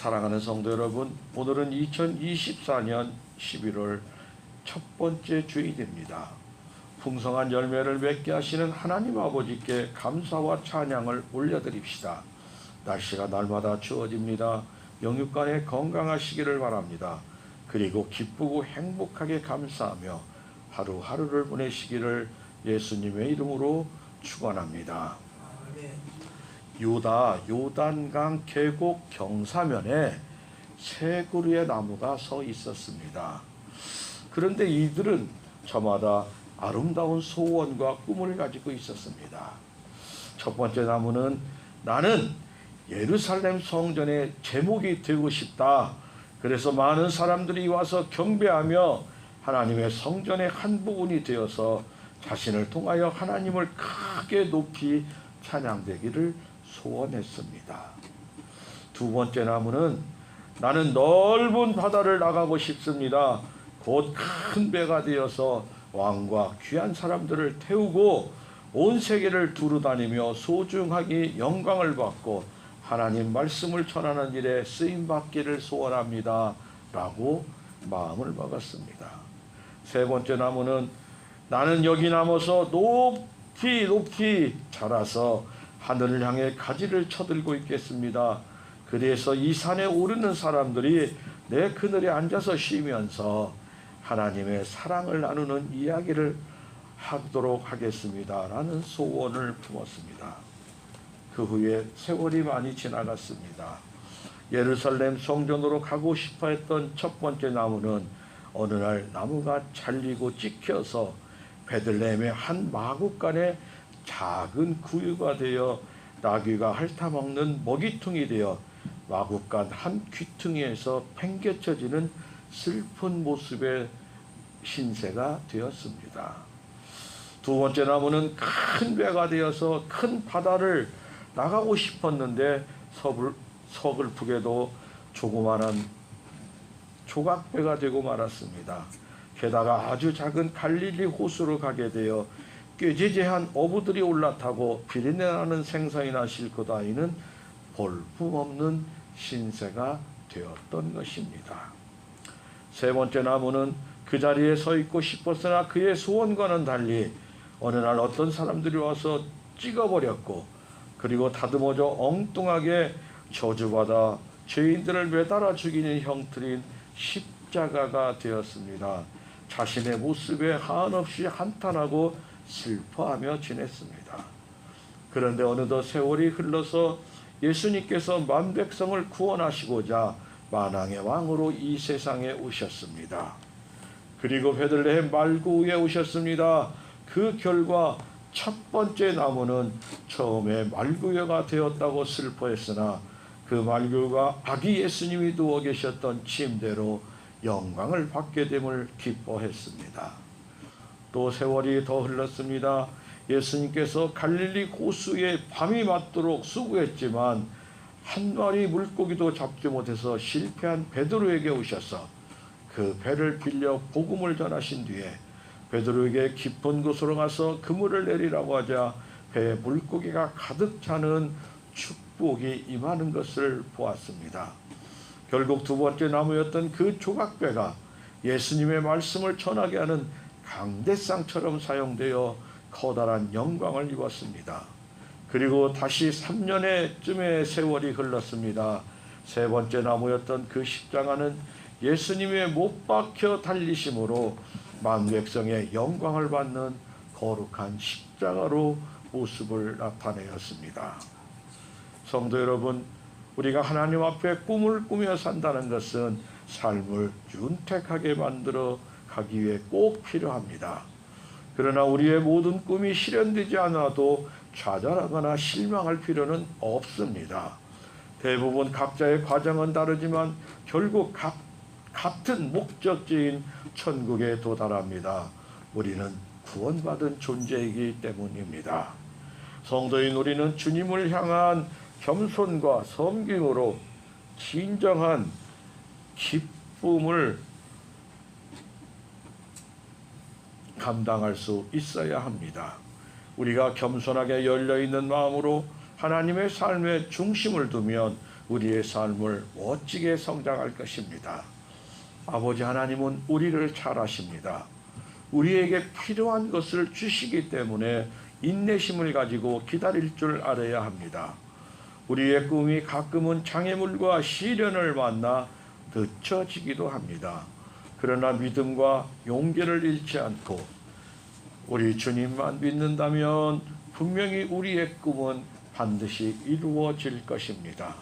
사랑하는 성도 여러분, 오늘은 2024년 11월 첫 번째 주일입니다. 풍성한 열매를 맺게 하시는 하나님 아버지께 감사와 찬양을 올려드립시다. 날씨가 날마다 추워집니다. 영육간에 건강하시기를 바랍니다. 그리고 기쁘고 행복하게 감사하며 하루하루를 보내시기를 예수님의 이름으로 축원합니다. 유다 요단강 계곡 경사면에 세 그루의 나무가 서 있었습니다. 그런데 이들은 저마다 아름다운 소원과 꿈을 가지고 있었습니다. 첫 번째 나무는 나는 예루살렘 성전의 제목이 되고 싶다. 그래서 많은 사람들이 와서 경배하며 하나님의 성전의 한 부분이 되어서 자신을 통하여 하나님을 크게 높이 찬양되기를 소원했습니다. 두 번째 나무는 나는 넓은 바다를 나가고 싶습니다. 곧 큰 배가 되어서 왕과 귀한 사람들을 태우고 온 세계를 두루다니며 소중하게 영광을 받고 하나님 말씀을 전하는 일에 쓰임받기를 소원합니다. 라고 마음을 먹었습니다. 세 번째 나무는 나는 여기 남아서 높이 높이 자라서 하늘을 향해 가지를 쳐들고 있겠습니다. 그래서 이 산에 오르는 사람들이 내 그늘에 앉아서 쉬면서 하나님의 사랑을 나누는 이야기를 하도록 하겠습니다. 라는 소원을 품었습니다. 그 후에 세월이 많이 지나갔습니다. 예루살렘 성전으로 가고 싶어 했던 첫 번째 나무는 어느 날 나무가 잘리고 찍혀서 베들레헴의 한 마구간에 작은 구유가 되어 나귀가 핥아먹는 먹이통이 되어 마구간 한 귀퉁이에서 팽개쳐지는 슬픈 모습의 신세가 되었습니다. 두 번째 나무는 큰 배가 되어서 큰 바다를 나가고 싶었는데 서글프게도 조그마한 조각배가 되고 말았습니다. 게다가 아주 작은 갈릴리 호수로 가게 되어 꾀지지한 어부들이 올라타고 비린내나는 생선이나 싣고 다니는 볼품없는 신세가 되었던 것입니다. 세 번째 나무는 그 자리에 서 있고 싶었으나 그의 소원과는 달리 어느 날 어떤 사람들이 와서 찍어버렸고 그리고 다듬어져 엉뚱하게 저주받아 죄인들을 매달아 죽이는 형틀인 십자가가 되었습니다. 자신의 모습에 한없이 한탄하고 슬퍼하며 지냈습니다. 그런데 어느덧 세월이 흘러서 예수님께서 만백성을 구원하시고자 만왕의 왕으로 이 세상에 오셨습니다. 그리고 베들레헴 말구에 오셨습니다. 그 결과 첫 번째 나무는 처음에 말구유가 되었다고 슬퍼했으나 그 말구유가 아기 예수님이 누워 계셨던 침대로 영광을 받게 됨을 기뻐했습니다. 또 세월이 더 흘렀습니다. 예수님께서 갈릴리 호수에 밤이 맞도록 수고했지만 한 마리 물고기도 잡지 못해서 실패한 베드로에게 오셔서 그 배를 빌려 복음을 전하신 뒤에 베드로에게 깊은 곳으로 가서 그물을 내리라고 하자 배에 물고기가 가득 차는 축복이 임하는 것을 보았습니다. 결국 두 번째 나무였던 그 조각배가 예수님의 말씀을 전하게 하는 강대상처럼 사용되어 커다란 영광을 입었습니다. 그리고 다시 3년쯤의 세월이 흘렀습니다. 세 번째 나무였던 그 십자가는 예수님의 못 박혀 달리심으로 만백성의 영광을 받는 거룩한 십자가로 모습을 나타내었습니다. 성도 여러분, 우리가 하나님 앞에 꿈을 꾸며 산다는 것은 삶을 윤택하게 만들어 가기 위해 꼭 필요합니다. 그러나 우리의 모든 꿈이 실현되지 않아도 좌절하거나 실망할 필요는 없습니다. 대부분 각자의 과정은 다르지만 결국 같은 목적지인 천국에 도달합니다. 우리는 구원받은 존재이기 때문입니다. 성도인 우리는 주님을 향한 겸손과 섬김으로 진정한 기쁨을 감당할 수 있어야 합니다. 우리가 겸손하게 열려있는 마음으로 하나님의 삶에 중심을 두면 우리의 삶을 멋지게 성장할 것입니다. 아버지 하나님은 우리를 잘 아십니다. 우리에게 필요한 것을 주시기 때문에 인내심을 가지고 기다릴 줄 알아야 합니다. 우리의 꿈이 가끔은 장애물과 시련을 만나 늦춰지기도 합니다. 그러나 믿음과 용기를 잃지 않고 우리 주님만 믿는다면 분명히 우리의 꿈은 반드시 이루어질 것입니다.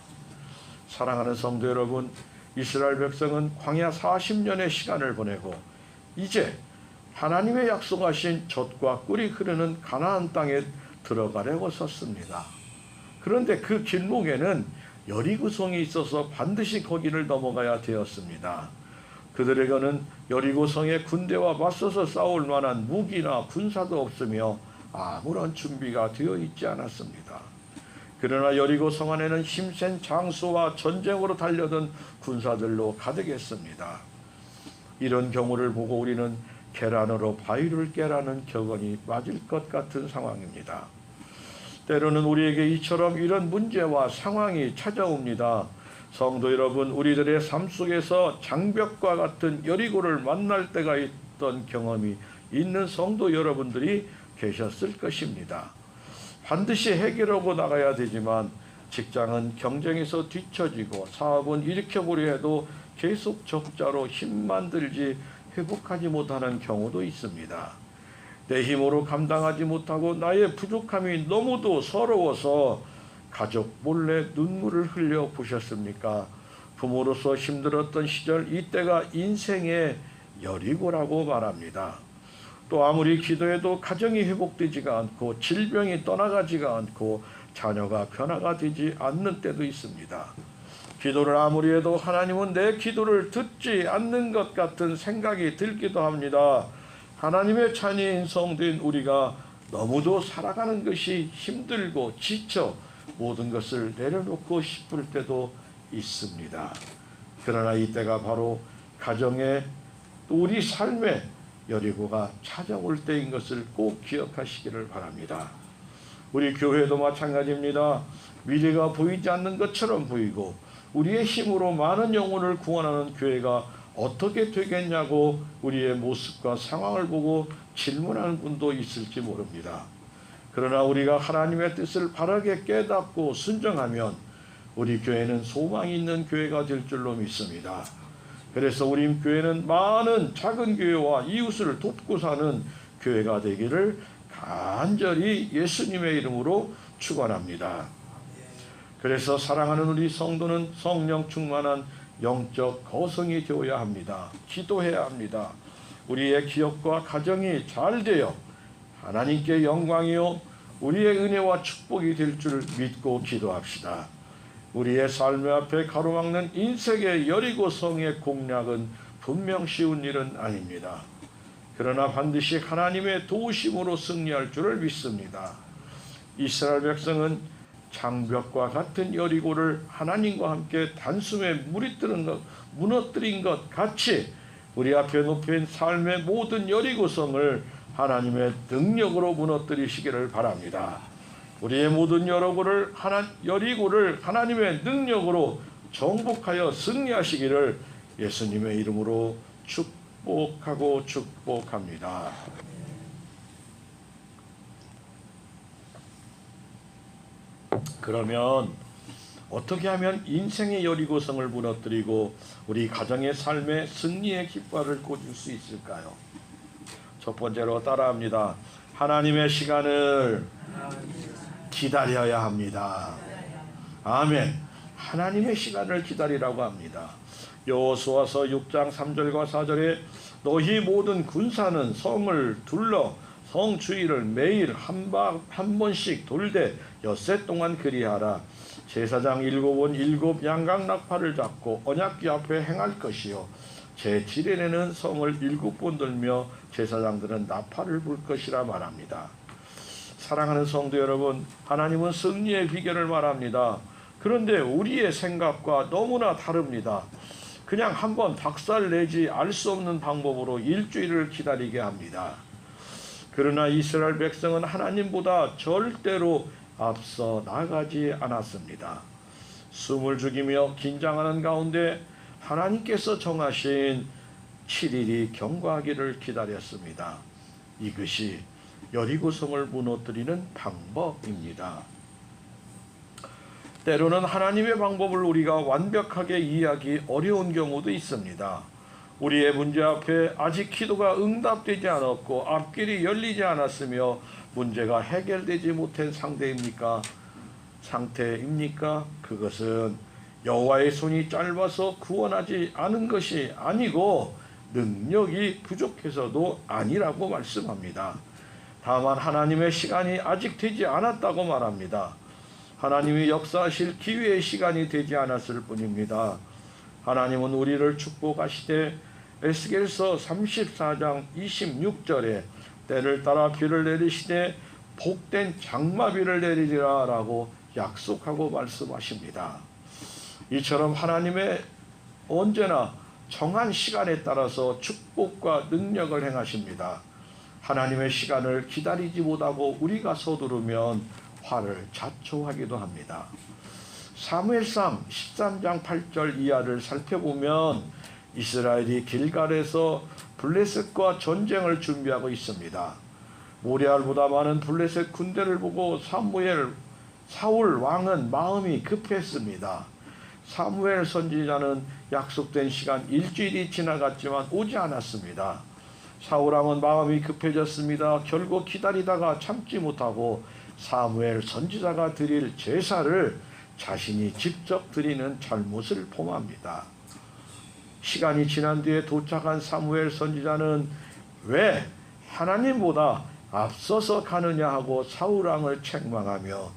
사랑하는 성도 여러분, 이스라엘 백성은 광야 40년의 시간을 보내고 이제 하나님의 약속하신 젖과 꿀이 흐르는 가나안 땅에 들어가려고 섰습니다. 그런데 그 길목에는 여리고성이 있어서 반드시 거기를 넘어가야 되었습니다. 그들에게는 여리고성의 군대와 맞서서 싸울 만한 무기나 군사도 없으며 아무런 준비가 되어 있지 않았습니다. 그러나 여리고성 안에는 힘센 장수와 전쟁으로 달려든 군사들로 가득했습니다. 이런 경우를 보고 우리는 계란으로 바위를 깨라는 격언이 맞을 것 같은 상황입니다. 때로는 우리에게 이처럼 이런 문제와 상황이 찾아옵니다. 성도 여러분, 우리들의 삶 속에서 장벽과 같은 여리고를 만날 때가 있던 경험이 있는 성도 여러분들이 계셨을 것입니다. 반드시 해결하고 나가야 되지만 직장은 경쟁에서 뒤처지고 사업은 일으켜보려 해도 계속 적자로 힘만 들지 회복하지 못하는 경우도 있습니다. 내 힘으로 감당하지 못하고 나의 부족함이 너무도 서러워서 가족 몰래 눈물을 흘려 보셨습니까? 부모로서 힘들었던 시절, 이때가 인생의 여리고라고 말합니다. 또 아무리 기도해도 가정이 회복되지가 않고 질병이 떠나가지가 않고 자녀가 변화가 되지 않는 때도 있습니다. 기도를 아무리 해도 하나님은 내 기도를 듣지 않는 것 같은 생각이 들기도 합니다. 하나님의 자녀인 성도인 우리가 너무도 살아가는 것이 힘들고 지쳐 모든 것을 내려놓고 싶을 때도 있습니다. 그러나 이때가 바로 가정의 우리 삶의 여리고가 찾아올 때인 것을 꼭 기억하시기를 바랍니다. 우리 교회도 마찬가지입니다. 미래가 보이지 않는 것처럼 보이고 우리의 힘으로 많은 영혼을 구원하는 교회가 어떻게 되겠냐고 우리의 모습과 상황을 보고 질문하는 분도 있을지 모릅니다. 그러나 우리가 하나님의 뜻을 바르게 깨닫고 순종하면 우리 교회는 소망이 있는 교회가 될 줄로 믿습니다. 그래서 우리 교회는 많은 작은 교회와 이웃을 돕고 사는 교회가 되기를 간절히 예수님의 이름으로 축원합니다. 그래서 사랑하는 우리 성도는 성령 충만한 영적 거성이 되어야 합니다. 기도해야 합니다. 우리의 기업과 가정이 잘 되어 하나님께 영광이요 우리의 은혜와 축복이 될 줄 믿고 기도합시다. 우리의 삶의 앞에 가로막는 인생의 여리고성의 공략은 분명 쉬운 일은 아닙니다. 그러나 반드시 하나님의 도우심으로 승리할 줄을 믿습니다. 이스라엘 백성은 장벽과 같은 여리고를 하나님과 함께 단숨에 무너뜨린 것 같이 우리 앞에 높인 삶의 모든 여리고성을 하나님의 능력으로 무너뜨리시기를 바랍니다. 우리의 모든 여리고를 하나님의 능력으로 정복하여 승리하시기를 예수님의 이름으로 축복하고 축복합니다. 그러면 어떻게 하면 인생의 여리고성을 무너뜨리고 우리 가정의 삶의 승리의 깃발을 꽂을 수 있을까요? 첫 번째로 따라합니다. 하나님의 시간을 기다려야 합니다. 아멘. 하나님의 시간을 기다리라고 합니다. 여호수아서 6장 3절과 4절에 너희 모든 군사는 성을 둘러 성 주위를 매일 한 번씩 돌되 엿새 동안 그리하라. 제사장 7은 7 양각 나팔을 잡고 언약궤 앞에 행할 것이요 제7일에는 성을 7번 돌며 제사장들은 나팔을 불 것이라 말합니다. 사랑하는 성도 여러분, 하나님은 승리의 비결을 말합니다. 그런데 우리의 생각과 너무나 다릅니다. 그냥 한번 박살내지 알 수 없는 방법으로 일주일을 기다리게 합니다. 그러나 이스라엘 백성은 하나님보다 절대로 앞서 나가지 않았습니다. 숨을 죽이며 긴장하는 가운데 하나님께서 정하신 7일이 경과하기를 기다렸습니다. 이것이 여리고성을 무너뜨리는 방법입니다. 때로는 하나님의 방법을 우리가 완벽하게 이해하기 어려운 경우도 있습니다. 우리의 문제 앞에 아직 기도가 응답되지 않았고 앞길이 열리지 않았으며 문제가 해결되지 못한 상태입니까? 그것은 여호와의 손이 짧아서 구원하지 않은 것이 아니고 능력이 부족해서도 아니라고 말씀합니다. 다만 하나님의 시간이 아직 되지 않았다고 말합니다. 하나님이 역사하실 기회의 시간이 되지 않았을 뿐입니다. 하나님은 우리를 축복하시되 에스겔서 34장 26절에 때를 따라 비를 내리시되 복된 장마비를 내리리라 라고 약속하고 말씀하십니다. 이처럼 하나님의 언제나 정한 시간에 따라서 축복과 능력을 행하십니다. 하나님의 시간을 기다리지 못하고 우리가 서두르면 화를 자초하기도 합니다. 사무엘상 13장 8절 이하를 살펴보면 이스라엘이 길갈에서 블레셋과 전쟁을 준비하고 있습니다. 모레알보다 많은 블레셋 군대를 보고 사울 왕은 마음이 급했습니다. 사무엘 선지자는 약속된 시간 일주일이 지나갔지만 오지 않았습니다. 사울 왕은 마음이 급해졌습니다. 결국 기다리다가 참지 못하고 사무엘 선지자가 드릴 제사를 자신이 직접 드리는 잘못을 범합니다. 시간이 지난 뒤에 도착한 사무엘 선지자는 왜 하나님보다 앞서서 가느냐 하고 사울 왕을 책망하며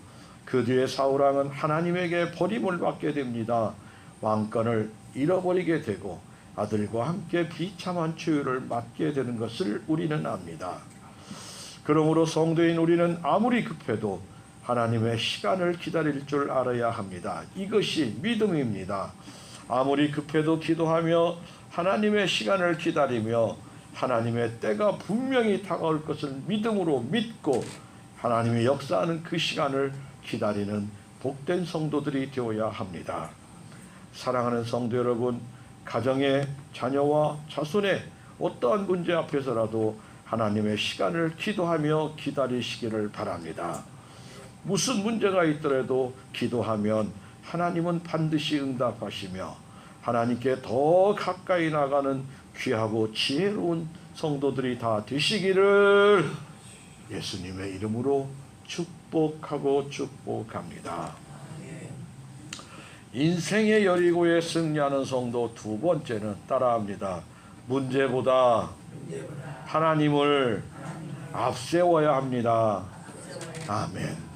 그 뒤에 사울 왕은 하나님에게 버림을 받게 됩니다. 왕권을 잃어버리게 되고 아들과 함께 비참한 추유를 맞게 되는 것을 우리는 압니다. 그러므로 성도인 우리는 아무리 급해도 하나님의 시간을 기다릴 줄 알아야 합니다. 이것이 믿음입니다. 아무리 급해도 기도하며 하나님의 시간을 기다리며 하나님의 때가 분명히 다가올 것을 믿음으로 믿고 하나님이 역사하는 그 시간을 기다리는 복된 성도들이 되어야 합니다. 사랑하는 성도 여러분, 가정의 자녀와 자손의 어떠한 문제 앞에서라도 하나님의 시간을 기도하며 기다리시기를 바랍니다. 무슨 문제가 있더라도 기도하면 하나님은 반드시 응답하시며 하나님께 더 가까이 나가는 귀하고 지혜로운 성도들이 다 되시기를 예수님의 이름으로 축복하고 축복합니다. 인생의 여리고에 승리하는 성도 두 번째는 따라합니다. 문제보다 하나님을 앞세워야 합니다. 아멘.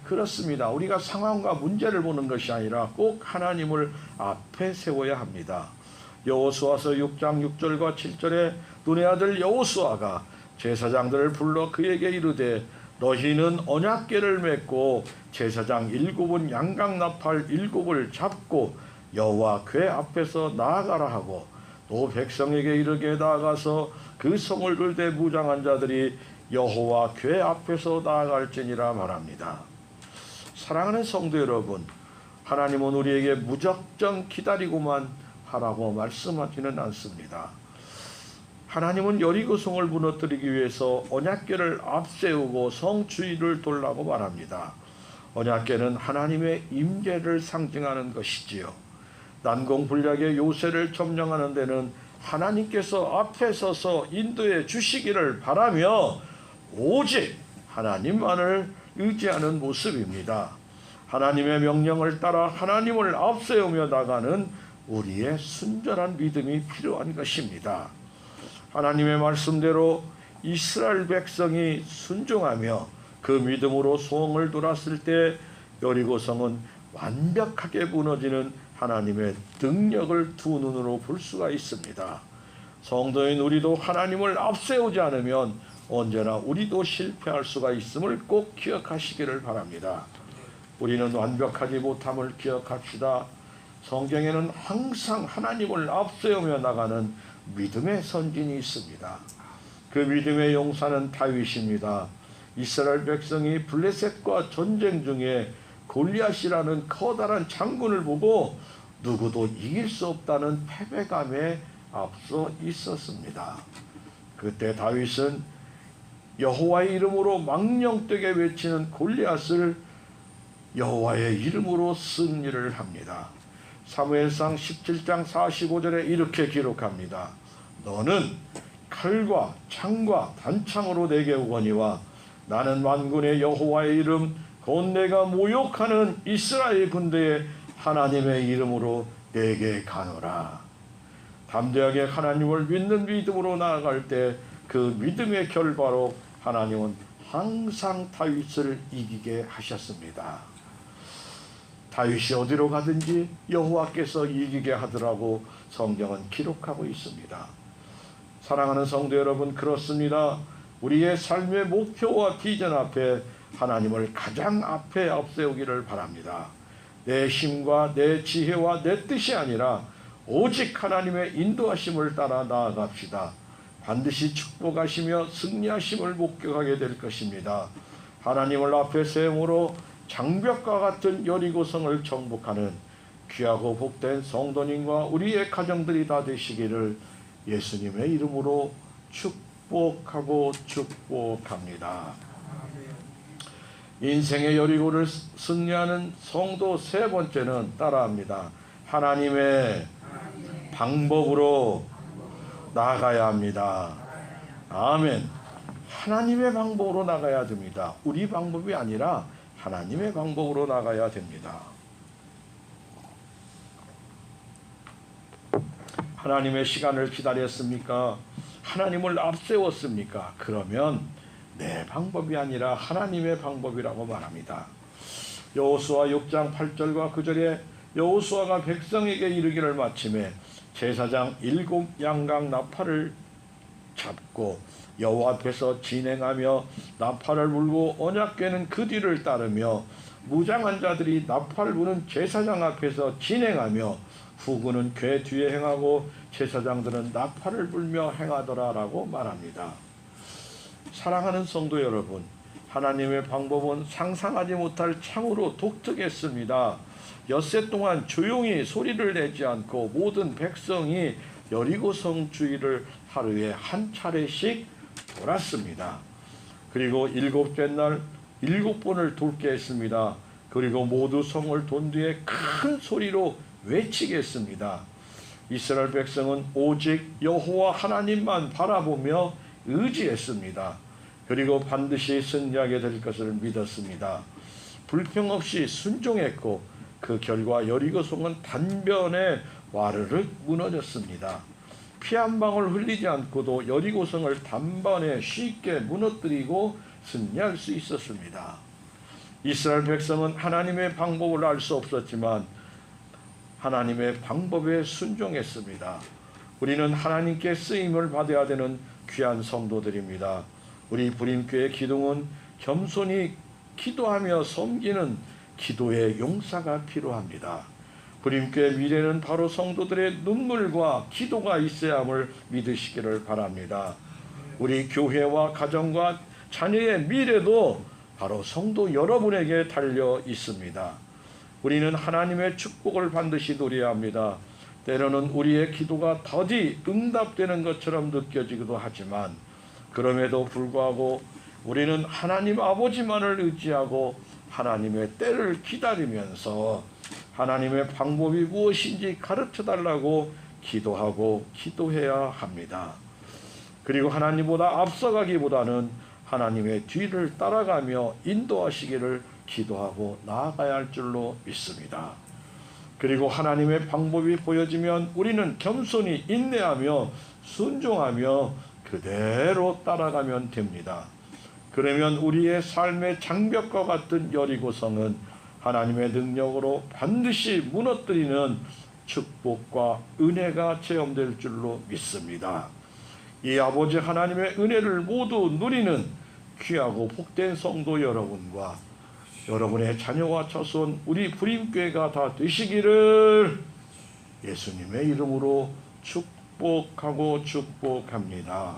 그렇습니다. 우리가 상황과 문제를 보는 것이 아니라 꼭 하나님을 앞에 세워야 합니다. 여호수아서 6장 6절과 7절에 눈의 아들 여호수아가 제사장들을 불러 그에게 이르되 너희는 언약궤를 맺고 제사장 7은 양강나팔 7을 잡고 여호와 궤 앞에서 나아가라 하고 또 백성에게 이르게 나아가서 그 성을 돌되 무장한 자들이 여호와 궤 앞에서 나아갈지니라 말합니다. 사랑하는 성도 여러분, 하나님은 우리에게 무작정 기다리고만 하라고 말씀하지는 않습니다. 하나님은 여리고성을 무너뜨리기 위해서 언약궤를 앞세우고 성 주위를 돌라고 말합니다. 언약궤는 하나님의 임재를 상징하는 것이지요. 난공불락의 요새를 점령하는 데는 하나님께서 앞에 서서 인도해 주시기를 바라며 오직 하나님만을 의지하는 모습입니다. 하나님의 명령을 따라 하나님을 앞세우며 나가는 우리의 순전한 믿음이 필요한 것입니다. 하나님의 말씀대로 이스라엘 백성이 순종하며 그 믿음으로 성을 돌았을 때 여리고성은 완벽하게 무너지는 하나님의 능력을 두 눈으로 볼 수가 있습니다. 성도인 우리도 하나님을 앞세우지 않으면 언제나 우리도 실패할 수가 있음을 꼭 기억하시기를 바랍니다. 우리는 완벽하지 못함을 기억합시다. 성경에는 항상 하나님을 앞세우며 나가는 믿음의 선진이 있습니다. 그 믿음의 용사는 다윗입니다. 이스라엘 백성이 블레셋과 전쟁 중에 골리앗이라는 커다란 장군을 보고 누구도 이길 수 없다는 패배감에 앞서 있었습니다. 그때 다윗은 여호와의 이름으로 망령되게 외치는 골리앗을 여호와의 이름으로 승리를 합니다. 사무엘상 17장 45절에 이렇게 기록합니다. 너는 칼과 창과 단창으로 내게 오거니와 나는 만군의 여호와의 이름 곧 내가 모욕하는 이스라엘 군대의 하나님의 이름으로 내게 가노라. 담대하게 하나님을 믿는 믿음으로 나아갈 때 그 믿음의 결과로 하나님은 항상 다윗을 이기게 하셨습니다. 다윗이 어디로 가든지 여호와께서 이기게 하더라고 성경은 기록하고 있습니다. 사랑하는 성도 여러분, 그렇습니다. 우리의 삶의 목표와 비전 앞에 하나님을 가장 앞에 앞세우기를 바랍니다. 내 힘과 내 지혜와 내 뜻이 아니라 오직 하나님의 인도하심을 따라 나아갑시다. 반드시 축복하시며 승리하심을 목격하게 될 것입니다. 하나님을 앞에 세움으로 장벽과 같은 여리고성을 정복하는 귀하고 복된 성도님과 우리의 가정들이 다 되시기를 예수님의 이름으로 축복하고 축복합니다. 인생의 여리고를 승리하는 성도 세 번째는 따라합니다. 하나님의 방법으로 나가야 합니다. 아멘. 하나님의 방법으로 나가야 됩니다. 우리 방법이 아니라 하나님의 방법으로 나가야 됩니다. 하나님의 시간을 기다렸습니까? 하나님을 앞세웠습니까? 그러면 내 방법이 아니라 하나님의 방법이라고 말합니다. 여호수아 6장 8절과 9절에 여호수아가 백성에게 이르기를 마침에 제사장 7양각 나팔을 잡고 여호와 앞에서 진행하며 나팔을 불고 언약궤는 그 뒤를 따르며 무장한 자들이 나팔 부는 제사장 앞에서 진행하며 후군은 궤 뒤에 행하고 제사장들은 나팔을 불며 행하더라라고 말합니다. 사랑하는 성도 여러분, 하나님의 방법은 상상하지 못할 참으로 독특했습니다. 엿새 동안 조용히 소리를 내지 않고 모든 백성이 여리고성 주위를 하루에 한 차례씩 돌았습니다. 그리고 7째 날 7번을 돌게 했습니다. 그리고 모두 성을 돈 뒤에 큰 소리로 외치게 했습니다. 이스라엘 백성은 오직 여호와 하나님만 바라보며 의지했습니다. 그리고 반드시 승리하게 될 것을 믿었습니다. 불평 없이 순종했고 그 결과 여리고성은 단변에 와르르 무너졌습니다. 피 한 방울 흘리지 않고도 여리고성을 단번에 쉽게 무너뜨리고 승리할 수 있었습니다. 이스라엘 백성은 하나님의 방법을 알 수 없었지만 하나님의 방법에 순종했습니다. 우리는 하나님께 쓰임을 받아야 되는 귀한 성도들입니다. 우리 부림교회 기둥은 겸손히 기도하며 섬기는 기도의 용사가 필요합니다. 부림교회 미래는 바로 성도들의 눈물과 기도가 있어야 함을 믿으시기를 바랍니다. 우리 교회와 가정과 자녀의 미래도 바로 성도 여러분에게 달려 있습니다. 우리는 하나님의 축복을 반드시 누려야 합니다. 때로는 우리의 기도가 더디 응답되는 것처럼 느껴지기도 하지만 그럼에도 불구하고 우리는 하나님 아버지만을 의지하고 하나님의 때를 기다리면서 하나님의 방법이 무엇인지 가르쳐달라고 기도하고 기도해야 합니다. 그리고 하나님보다 앞서가기보다는 하나님의 뒤를 따라가며 인도하시기를 기도하고 나아가야 할 줄로 믿습니다. 그리고 하나님의 방법이 보여지면 우리는 겸손히 인내하며 순종하며 그대로 따라가면 됩니다. 그러면 우리의 삶의 장벽과 같은 여리고성은 하나님의 능력으로 반드시 무너뜨리는 축복과 은혜가 체험될 줄로 믿습니다. 이 아버지 하나님의 은혜를 모두 누리는 귀하고 복된 성도 여러분과 여러분의 자녀와 자손 우리 부림교회가 다 되시기를 예수님의 이름으로 축복하고 축복합니다.